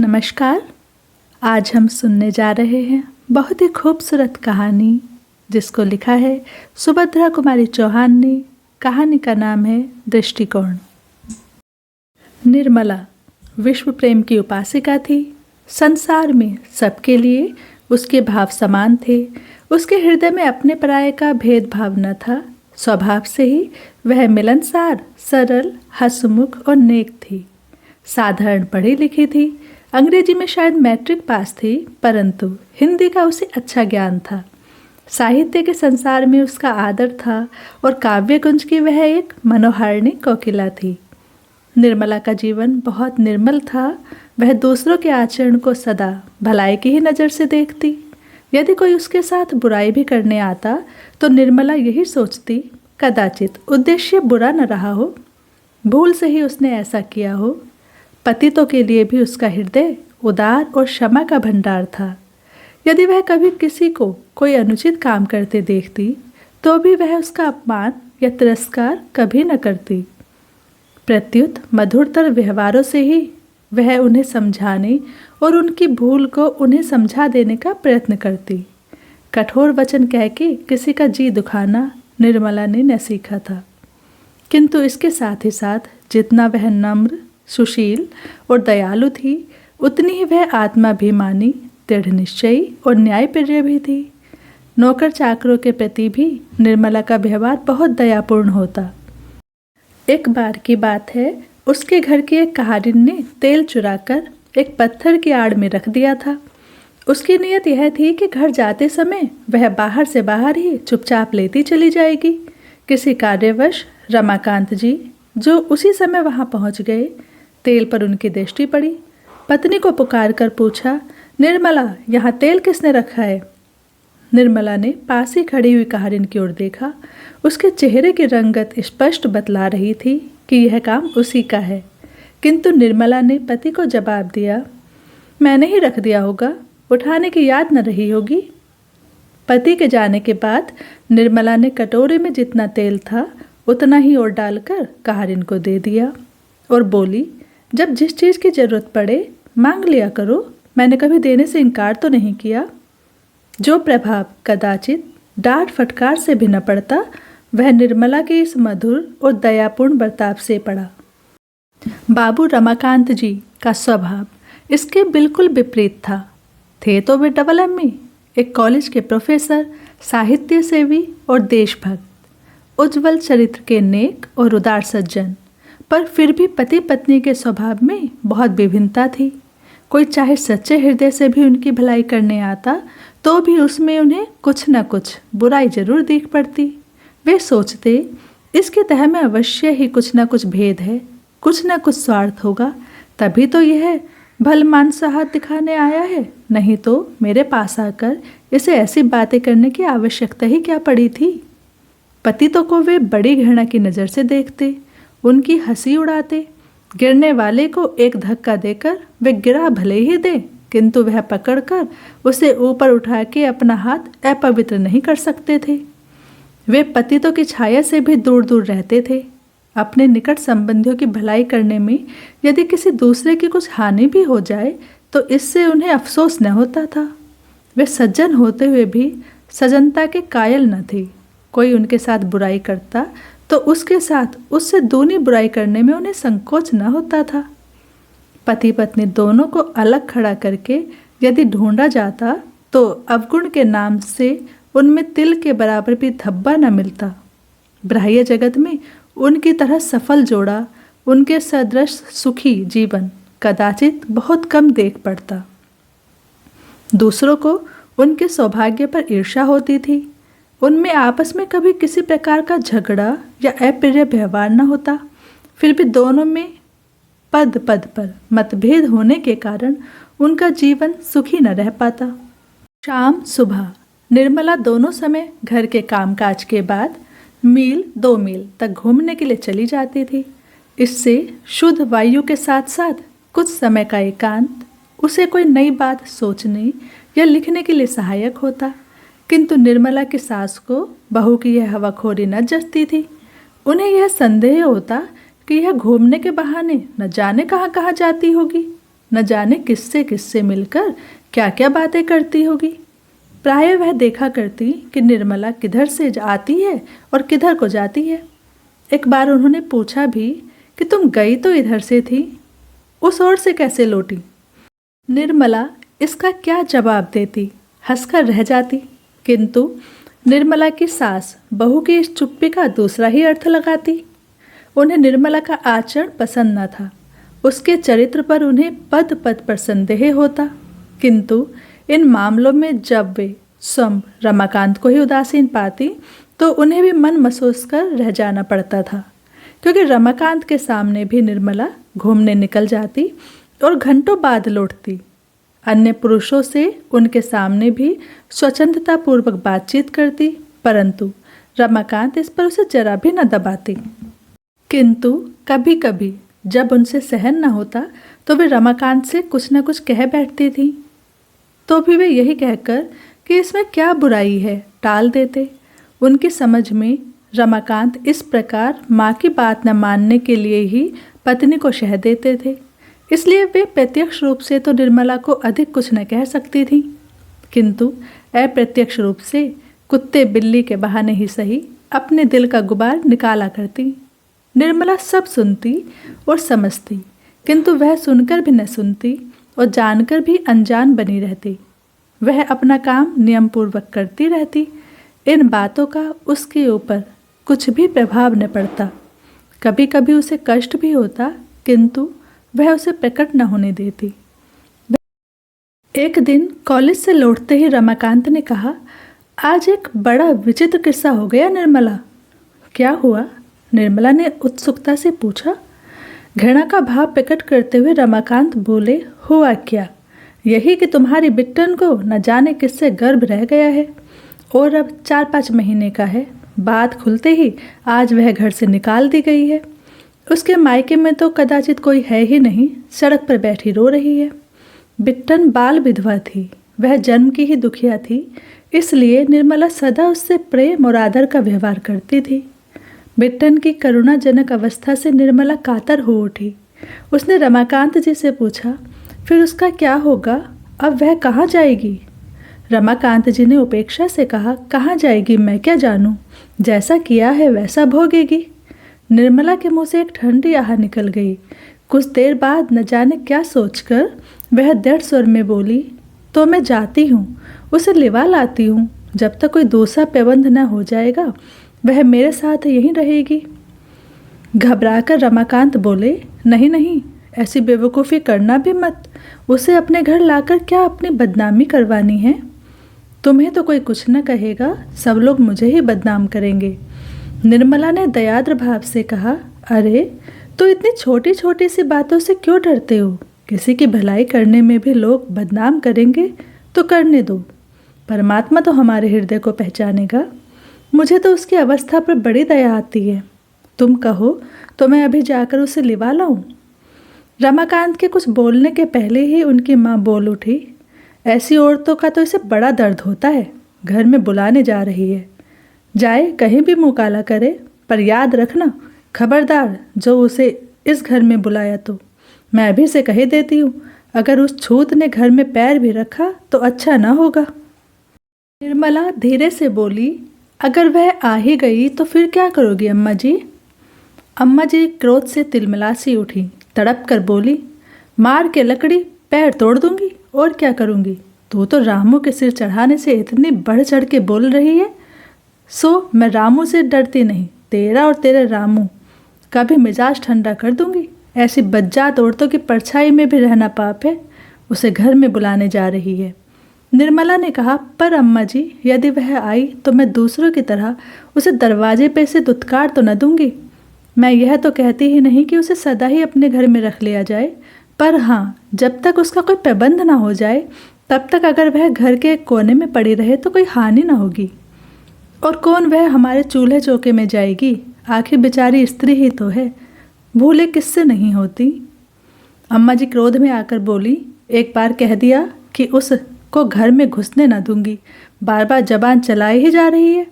नमस्कार। आज हम सुनने जा रहे हैं बहुत ही खूबसूरत कहानी जिसको लिखा है सुभद्रा कुमारी चौहान ने। कहानी का नाम है दृष्टिकोण। निर्मला विश्व प्रेम की उपासिका थी। संसार में सबके लिए उसके भाव समान थे। उसके हृदय में अपने पराये का भेदभाव न था। स्वभाव से ही वह मिलनसार, सरल, हंसमुख और नेक थी। साधारण पढ़ी लिखी थी। अंग्रेजी में शायद मैट्रिक पास थी, परंतु हिंदी का उसे अच्छा ज्ञान था। साहित्य के संसार में उसका आदर था और काव्य कुंज की वह एक मनोहारिणी कोकिला थी। निर्मला का जीवन बहुत निर्मल था। वह दूसरों के आचरण को सदा भलाई की ही नज़र से देखती। यदि कोई उसके साथ बुराई भी करने आता तो निर्मला यही सोचती, कदाचित उद्देश्य बुरा न रहा हो, भूल से ही उसने ऐसा किया हो। पतितों के लिए भी उसका हृदय उदार और क्षमा का भंडार था। यदि वह कभी किसी को कोई अनुचित काम करते देखती तो भी वह उसका अपमान या तिरस्कार कभी न करती। प्रत्युत मधुरतर व्यवहारों से ही वह उन्हें समझाने और उनकी भूल को उन्हें समझा देने का प्रयत्न करती। कठोर वचन कह के किसी का जी दुखाना निर्मला ने न सीखा था, किंतु इसके साथ ही साथ जितना वह नम्र, सुशील और दयालु थी, उतनी ही वह आत्माभिमानी, दृढ़ निश्चयी और न्यायप्रिय भी थी। नौकर चाकरों के प्रति भी निर्मला का व्यवहार बहुत दयापूर्ण होता। एक बार की बात है, उसके घर की एक कहारिन ने तेल चुराकर एक पत्थर की आड़ में रख दिया था। उसकी नीयत यह थी कि घर जाते समय वह बाहर से बाहर ही चुपचाप लेती चली जाएगी। किसी कार्यवश रमाकांत जी, जो उसी समय वहां पहुंच गए, तेल पर उनकी दृष्टि पड़ी। पत्नी को पुकार कर पूछा, निर्मला, यहाँ तेल किसने रखा है? निर्मला ने पास ही खड़ी हुई कहारिन की ओर देखा। उसके चेहरे की रंगत स्पष्ट बतला रही थी कि यह काम उसी का है, किंतु निर्मला ने पति को जवाब दिया, मैंने ही रख दिया होगा, उठाने की याद न रही होगी। पति के जाने के बाद निर्मला ने कटोरे में जितना तेल था उतना ही और डालकर कहारिन को दे दिया और बोली, जब जिस चीज़ की जरूरत पड़े मांग लिया करो, मैंने कभी देने से इनकार तो नहीं किया। जो प्रभाव कदाचित डांट फटकार से भी न पड़ता, वह निर्मला के इस मधुर और दयापूर्ण बर्ताव से पड़ा। बाबू रमाकांत जी का स्वभाव इसके बिल्कुल विपरीत था। थे तो वे डबल एमए, एक कॉलेज के प्रोफेसर, साहित्य सेवी और देशभक्त, उज्ज्वल चरित्र के नेक और उदार सज्जन, पर फिर भी पति पत्नी के स्वभाव में बहुत विभिन्नता थी। कोई चाहे सच्चे हृदय से भी उनकी भलाई करने आता तो भी उसमें उन्हें कुछ न कुछ बुराई जरूर दिख पड़ती। वे सोचते, इसके तह में अवश्य ही कुछ न कुछ भेद है, कुछ न कुछ स्वार्थ होगा, तभी तो यह भलमानसा हाथ दिखाने आया है, नहीं तो मेरे पास आकर इसे ऐसी बातें करने की आवश्यकता ही क्या पड़ी थी। पतितों को वे बड़ी घृणा की नज़र से देखते, उनकी हंसी उड़ाते। गिरने वाले को एक धक्का देकर वे गिरा भले ही दे, किंतु वह पकड़कर उसे ऊपर उठा के अपना हाथ अपवित्र नहीं कर सकते थे। वे पतितों की छाया से भी दूर दूर रहते थे। अपने निकट संबंधियों की भलाई करने में यदि किसी दूसरे की कुछ हानि भी हो जाए तो इससे उन्हें अफसोस न होता था। वे सज्जन होते हुए भी सज्जनता के कायल न थे। कोई उनके साथ बुराई करता तो उसके साथ उससे दूनी बुराई करने में उन्हें संकोच न होता था। पति पत्नी दोनों को अलग खड़ा करके यदि ढूंढा जाता तो अवगुण के नाम से उनमें तिल के बराबर भी धब्बा न मिलता। बाह्य जगत में उनकी तरह सफल जोड़ा, उनके सदृश सुखी जीवन कदाचित बहुत कम देख पड़ता। दूसरों को उनके सौभाग्य पर ईर्ष्या होती थी। उनमें आपस में कभी किसी प्रकार का झगड़ा या अप्रिय व्यवहार न होता, फिर भी दोनों में पद पद पर मतभेद होने के कारण उनका जीवन सुखी न रह पाता। शाम सुबह निर्मला दोनों समय घर के कामकाज के बाद मील 2 मील तक घूमने के लिए चली जाती थी। इससे शुद्ध वायु के साथ साथ कुछ समय का एकांत उसे कोई नई बात सोचने या लिखने के लिए सहायक होता। किंतु निर्मला की सास को बहू की यह हवाखोरी न जचती थी। उन्हें यह संदेह होता कि यह घूमने के बहाने न जाने कहाँ कहाँ जाती होगी। न जाने किससे किससे मिलकर क्या क्या बातें करती होगी। प्राय वह देखा करती कि निर्मला किधर से आती है और किधर को जाती है। एक बार उन्होंने पूछा भी कि तुम गई तो इधर से थी, उस ओर से कैसे लौटी। निर्मला इसका क्या जवाब देती, हंसकर रह जाती। किंतु निर्मला की सास बहू की इस चुप्पी का दूसरा ही अर्थ लगाती। उन्हें निर्मला का आचरण पसंद न था, उसके चरित्र पर उन्हें पद पद पर संदेह होता। किंतु इन मामलों में जब वे स्वयं रमाकांत को ही उदासीन पाती तो उन्हें भी मन महसूस कर रह जाना पड़ता था, क्योंकि रमाकांत के सामने भी निर्मला घूमने निकल जाती और घंटों बाद लौटती। अन्य पुरुषों से उनके सामने भी स्वच्छंदतापूर्वक बातचीत करती, परंतु रमाकांत इस पर उसे जरा भी न दबाती। किंतु कभी कभी जब उनसे सहन न होता तो वे रमाकांत से कुछ न कुछ कह बैठती थी, तो भी वे यही कहकर कि इसमें क्या बुराई है टाल देते। उनकी समझ में रमाकांत इस प्रकार माँ की बात न मानने के लिए ही पत्नी को शह देते थे, इसलिए वे प्रत्यक्ष रूप से तो निर्मला को अधिक कुछ न कह सकती थी, किंतु अप्रत्यक्ष रूप से कुत्ते बिल्ली के बहाने ही सही अपने दिल का गुबार निकाला करती। निर्मला सब सुनती और समझती, किंतु वह सुनकर भी न सुनती और जानकर भी अनजान बनी रहती। वह अपना काम नियमपूर्वक करती रहती। इन बातों का उसके ऊपर कुछ भी प्रभाव न पड़ता। कभी कभी उसे कष्ट भी होता, किंतु वह उसे प्रकट न होने देती। एक दिन कॉलेज से लौटते ही रमाकांत ने कहा, आज एक बड़ा विचित्र किस्सा हो गया निर्मला। क्या हुआ? निर्मला ने उत्सुकता से पूछा। घृणा का भाव प्रकट करते हुए रमाकांत बोले, हुआ क्या? यही कि तुम्हारी बिट्टन को न जाने किससे गर्भ रह गया है और अब 4-5 महीने का है। बात खुलते ही आज वह घर से निकाल दी गई है। उसके मायके में तो कदाचित कोई है ही नहीं, सड़क पर बैठी रो रही है। बिट्टन बाल विधवा थी, वह जन्म की ही दुखिया थी, इसलिए निर्मला सदा उससे प्रेम और आदर का व्यवहार करती थी। बिट्टन की करुणाजनक अवस्था से निर्मला कातर हो उठी। उसने रमाकांत जी से पूछा, फिर उसका क्या होगा? अब वह कहाँ जाएगी? रमाकांत जी ने उपेक्षा से कहा, कहाँ जाएगी मैं क्या जानूं, जैसा किया है वैसा भोगेगी। निर्मला के मुंह से एक ठंडी आह निकल गई। कुछ देर बाद न जाने क्या सोचकर वह दृढ़ स्वर में बोली, तो मैं जाती हूँ, उसे लिवा लाती हूँ। जब तक कोई दूसरा प्रबंध न हो जाएगा वह मेरे साथ यहीं रहेगी। घबराकर रमाकांत बोले, नहीं नहीं, ऐसी बेवकूफ़ी करना भी मत। उसे अपने घर लाकर क्या अपनी बदनामी करवानी है? तुम्हें तो कोई कुछ न कहेगा, सब लोग मुझे ही बदनाम करेंगे। निर्मला ने दयाद्र भाव से कहा, अरे तो इतनी छोटी छोटी सी बातों से क्यों डरते हो? किसी की भलाई करने में भी लोग बदनाम करेंगे तो करने दो। परमात्मा तो हमारे हृदय को पहचानेगा। मुझे तो उसकी अवस्था पर बड़ी दया आती है। तुम कहो तो मैं अभी जाकर उसे लिवा लाऊं। रमाकांत के कुछ बोलने के पहले ही उनकी माँ बोल उठी, ऐसी औरतों का तो इसे बड़ा दर्द होता है। घर में बुलाने जा रही है, जाए कहीं भी मुँह काला करे, पर याद रखना, खबरदार जो उसे इस घर में बुलाया तो मैं अभी से कह देती हूँ, अगर उस छूत ने घर में पैर भी रखा तो अच्छा ना होगा। निर्मला धीरे से बोली, अगर वह आ ही गई तो फिर क्या करोगी अम्मा जी? अम्मा जी क्रोध से तिलमिलासी उठी, तड़प कर बोली, मार के लकड़ी पैर तोड़ दूंगी और क्या करूंगी। तू तो रामू के सिर चढ़ाने से इतनी बढ़ चढ़ के बोल रही है। सो मैं रामू से डरती नहीं, तेरा और तेरे रामू का भी मिजाज ठंडा कर दूंगी। ऐसी बज्जात औरतों की परछाई में भी रहना पाप है। उसे घर में बुलाने जा रही है। निर्मला ने कहा, पर अम्मा जी यदि वह आई तो मैं दूसरों की तरह उसे दरवाजे पे से दुत्कार तो न दूंगी। मैं यह तो कहती ही नहीं कि उसे सदा ही अपने घर में रख लिया जाए, पर हाँ, जब तक उसका कोई प्रबंध ना हो जाए तब तक अगर वह घर के कोने में पड़ी रहे तो कोई हानि ना होगी। और कौन वह हमारे चूल्हे चौके में जाएगी? आखिर बेचारी स्त्री ही तो है, भूले किससे नहीं होती। अम्मा जी क्रोध में आकर बोली, एक बार कह दिया कि उसको घर में घुसने ना दूंगी, बार बार जबान चलाए ही जा रही है।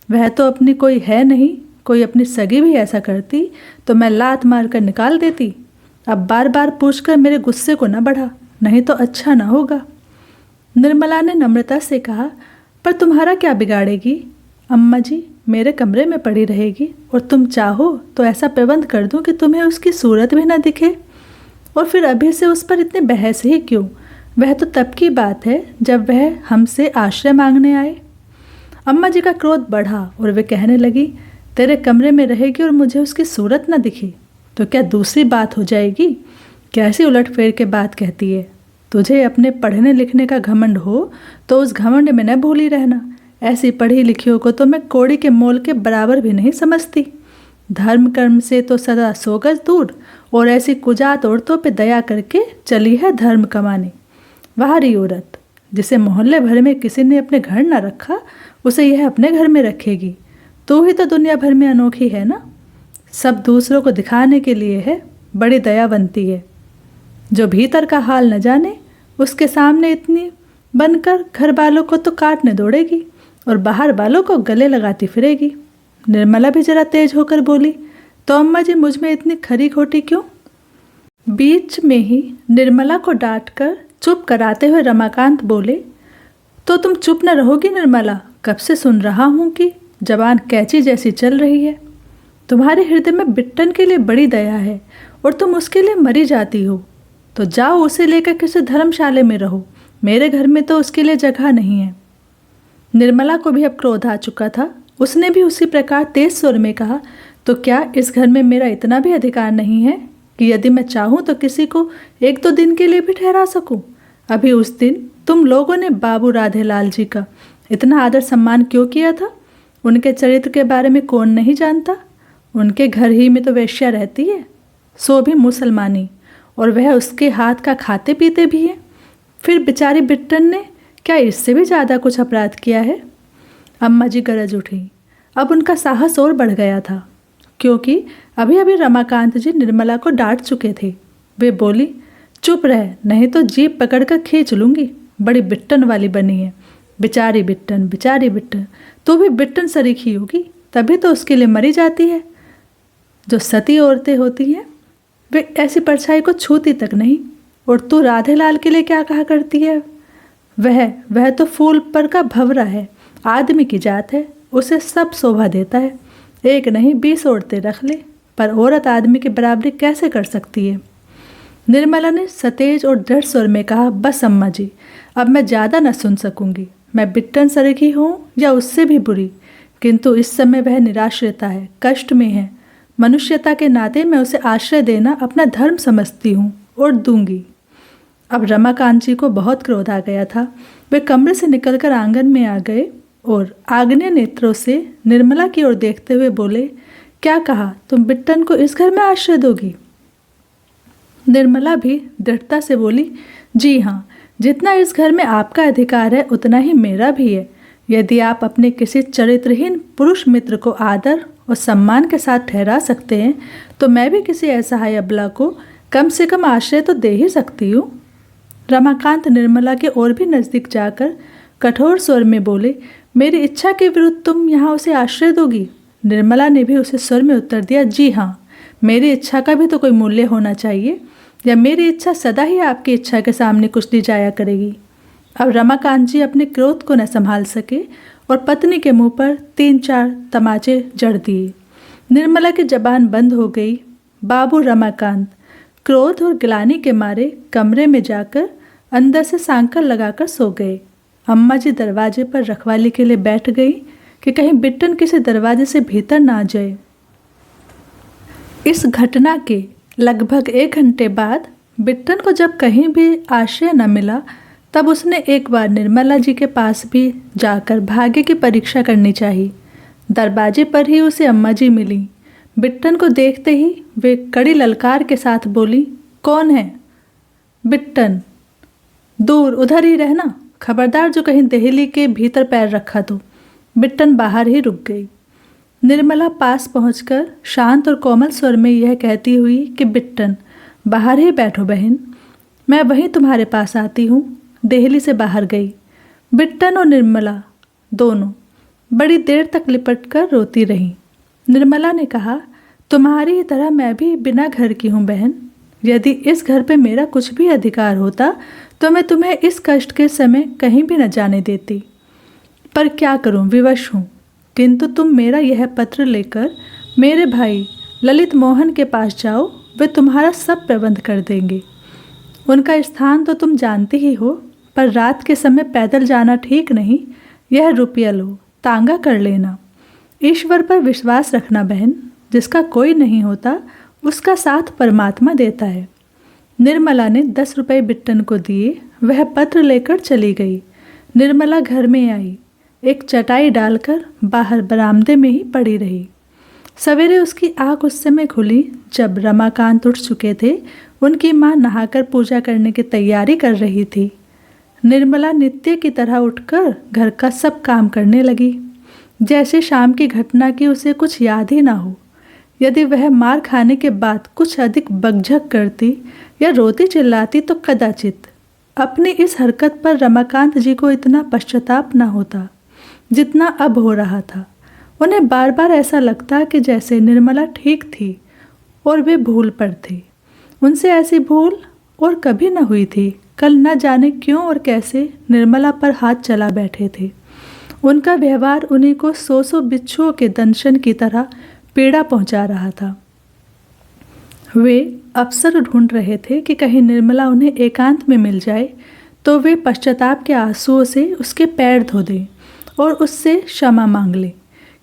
वह तो अपनी कोई है नहीं, कोई अपनी सगी भी ऐसा करती तो मैं लात मार कर निकाल देती। अब बार बार पूछकर मेरे गुस्से को न बढ़ा, नहीं तो अच्छा न होगा। निर्मला ने नम्रता से कहा, पर तुम्हारा क्या बिगाड़ेगी? अम्मा जी मेरे कमरे में पड़ी रहेगी और तुम चाहो तो ऐसा प्रबंध कर दूं कि तुम्हें उसकी सूरत भी न दिखे। और फिर अभी से उस पर इतनी बहस ही क्यों? वह तो तब की बात है जब वह हमसे आश्रय मांगने आए। अम्मा जी का क्रोध बढ़ा और वे कहने लगी, तेरे कमरे में रहेगी और मुझे उसकी सूरत न दिखी तो क्या दूसरी बात हो जाएगी? कैसी उलटफेर के बात कहती है? तुझे अपने पढ़ने लिखने का घमंड हो तो उस घमंड में न भूली रहना। ऐसी पढ़ी लिखियों को तो मैं कौड़ी के मोल के बराबर भी नहीं समझती। धर्म कर्म से तो सदा 100 गज दूर, और ऐसी कुजात औरतों पे दया करके चली है धर्म कमाने। वाहरी औरत, जिसे मोहल्ले भर में किसी ने अपने घर न रखा, उसे यह अपने घर में रखेगी। तू ही तो दुनिया भर में अनोखी है ना। सब दूसरों को दिखाने के लिए है, बड़ी दयावंती है। जो भीतर का हाल न जाने उसके सामने इतनी बनकर घर वालों को तो काटने दौड़ेगी और बाहर वालों को गले लगाती फिरेगी। निर्मला भी जरा तेज होकर बोली, तो अम्मा जी मुझ में इतनी खरी खोटी क्यों? बीच में ही निर्मला को डांटकर चुप कराते हुए रमाकांत बोले, तो तुम चुप न रहोगी निर्मला? कब से सुन रहा हूँ कि जबान कैंची जैसी चल रही है। तुम्हारे हृदय में बिट्टन के लिए बड़ी दया है और तुम उसके लिए मरी जाती हो। तो जाओ उसे लेकर किसी धर्मशाले में रहो, मेरे घर में तो उसके लिए जगह नहीं है। निर्मला को भी अब क्रोध आ चुका था। उसने भी उसी प्रकार तेज स्वर में कहा, तो क्या इस घर में मेरा इतना भी अधिकार नहीं है कि यदि मैं चाहूँ तो किसी को 1-2 दिन के लिए भी ठहरा सकूँ? अभी उस दिन तुम लोगों ने बाबू राधेलाल जी का इतना आदर सम्मान क्यों किया था? उनके चरित्र के बारे में कौन नहीं जानता? उनके घर ही में तो वेश्या रहती है, सो भी मुसलमानी, और वह उसके हाथ का खाते पीते भी है। फिर बेचारी बिट्टन ने क्या इससे भी ज़्यादा कुछ अपराध किया है? अम्मा जी गरज उठी। अब उनका साहस और बढ़ गया था, क्योंकि अभी अभी रमाकांत जी निर्मला को डांट चुके थे। वे बोली, चुप रह, नहीं तो जीभ पकड़कर खींच लूँगी। बड़ी बिट्टन वाली बनी है। बेचारी बिट्टन, बेचारी बिट्टन। तू भी बिट्टन सरीखी होगी, तभी तो उसके लिए मरी जाती है। जो सती औरतें होती हैं वे ऐसी परछाई को छूती तक नहीं। और तू राधेलाल के लिए क्या कहा करती है? वह तो फूल पर का भंवरा है, आदमी की जात है, उसे सब शोभा देता है। 1 नहीं 20 औरतें रख ले, पर औरत आदमी की बराबरी कैसे कर सकती है? निर्मला ने सतेज और दृढ़ स्वर में कहा, बस अम्मा जी, अब मैं ज़्यादा न सुन सकूंगी। मैं बिट्टन सरीखी हूँ या उससे भी बुरी, किंतु इस समय वह निराश्रिता है, कष्ट में है। मनुष्यता के नाते मैं उसे आश्रय देना अपना धर्म समझती हूँ और दूंगी। अब रमाकांत जी को बहुत क्रोध आ गया था। वे कमरे से निकलकर आंगन में आ गए और आग्नेय नेत्रों से निर्मला की ओर देखते हुए बोले, क्या कहा? तुम बिट्टन को इस घर में आश्रय दोगी? निर्मला भी दृढ़ता से बोली, जी हाँ, जितना इस घर में आपका अधिकार है उतना ही मेरा भी है। यदि आप अपने किसी चरित्रहीन पुरुष मित्र को आदर और सम्मान के साथ ठहरा सकते हैं तो मैं भी किसी असहाय अबला को कम से कम आश्रय तो दे ही सकती हूँ। रमाकांत निर्मला के और भी नज़दीक जाकर कठोर स्वर में बोले, मेरी इच्छा के विरुद्ध तुम यहाँ उसे आश्रय दोगी? निर्मला ने भी उसे स्वर में उत्तर दिया, जी हाँ, मेरी इच्छा का भी तो कोई मूल्य होना चाहिए, या मेरी इच्छा सदा ही आपकी इच्छा के सामने कुचली जाया करेगी। अब रमाकांत जी अपने क्रोध को न संभाल सके और पत्नी के मुंह पर 3-4 तमाचे जड़ दिए। निर्मला की जबान बंद हो गई। बाबू रमाकांत क्रोध और गिलानी के मारे कमरे में जाकर अंदर से सांकल लगाकर सो गए। अम्मा जी दरवाजे पर रखवाली के लिए बैठ गई कि कहीं बिट्टन किसी दरवाजे से भीतर ना आ जाए। इस घटना के लगभग 1 घंटे बाद बिट्टन को जब कहीं भी आश्रय न मिला, तब उसने एक बार निर्मला जी के पास भी जाकर भाग्य की परीक्षा करनी चाहिए। दरवाजे पर ही उसे अम्मा जी मिली। बिट्टन को देखते ही वे कड़ी ललकार के साथ बोली, कौन है? बिट्टन, दूर उधर ही रहना, खबरदार जो कहीं देहली के भीतर पैर रखा तो। बिट्टन बाहर ही रुक गई। निर्मला पास पहुंचकर शांत और कोमल स्वर में यह कहती हुई कि बिट्टन, बाहर ही बैठो बहन, मैं वहीं तुम्हारे पास आती हूँ, देहली से बाहर गई। बिट्टन और निर्मला दोनों बड़ी देर तक लिपट कर रोती रहीं। निर्मला ने कहा, तुम्हारी ही तरह मैं भी बिना घर की हूँ बहन। यदि इस घर पे मेरा कुछ भी अधिकार होता तो मैं तुम्हें इस कष्ट के समय कहीं भी न जाने देती। पर क्या करूं, विवश हूं। किंतु तुम मेरा यह पत्र लेकर मेरे भाई ललित मोहन के पास जाओ, वे तुम्हारा सब प्रबंध कर देंगे। उनका स्थान तो तुम जानती ही हो, पर रात के समय पैदल जाना ठीक नहीं। यह रुपया लो, तांगा कर लेना। ईश्वर पर विश्वास रखना बहन, जिसका कोई नहीं होता उसका साथ परमात्मा देता है। निर्मला ने 10 रुपये बिट्टन को दिए। वह पत्र लेकर चली गई। निर्मला घर में आई, एक चटाई डालकर बाहर बरामदे में ही पड़ी रही। सवेरे उसकी आँख उस समय खुली जब रमाकांत उठ चुके थे। उनकी माँ नहाकर पूजा करने की तैयारी कर रही थी। निर्मला नित्य की तरह उठकर घर का सब काम करने लगी, जैसे शाम की घटना की उसे कुछ याद ही ना हो। यदि वह मार खाने के बाद कुछ अधिक बकझक करती या रोती चिल्लाती तो कदाचित अपनी इस हरकत पर रमाकांत जी को इतना पश्चाताप न होता जितना अब हो रहा था। उन्हें बार बार ऐसा लगता कि जैसे निर्मला ठीक थी और वे भूल पर थे। उनसे ऐसी भूल और कभी न हुई थी। कल न जाने क्यों और कैसे निर्मला पर हाथ चला बैठे थे। उनका व्यवहार उन्हीं को सौ बिच्छुओं के दंशन की तरह पीड़ा पहुंचा रहा था। वे अवसर ढूंढ रहे थे कि कहीं निर्मला उन्हें एकांत में मिल जाए तो वे पश्चाताप के आंसुओं से उसके पैर धो दें और उससे क्षमा मांग लें।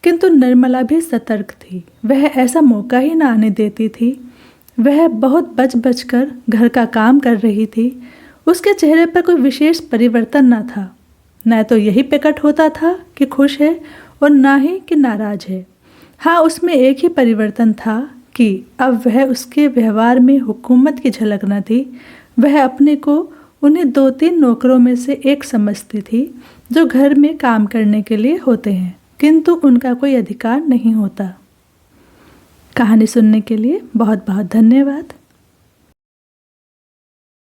किंतु निर्मला भी सतर्क थी। वह ऐसा मौका ही न आने देती थी। वह बहुत बच कर घर का काम कर रही थी। उसके चेहरे पर कोई विशेष परिवर्तन न था। न तो यही प्रकट होता था कि खुश है और न ही कि नाराज है। हाँ, उसमें एक ही परिवर्तन था कि अब वह उसके व्यवहार में हुकूमत की झलक न थी। वह अपने को उन्हें 2-3 नौकरों में से एक समझती थी जो घर में काम करने के लिए होते हैं, किंतु उनका कोई अधिकार नहीं होता। कहानी सुनने के लिए बहुत बहुत धन्यवाद।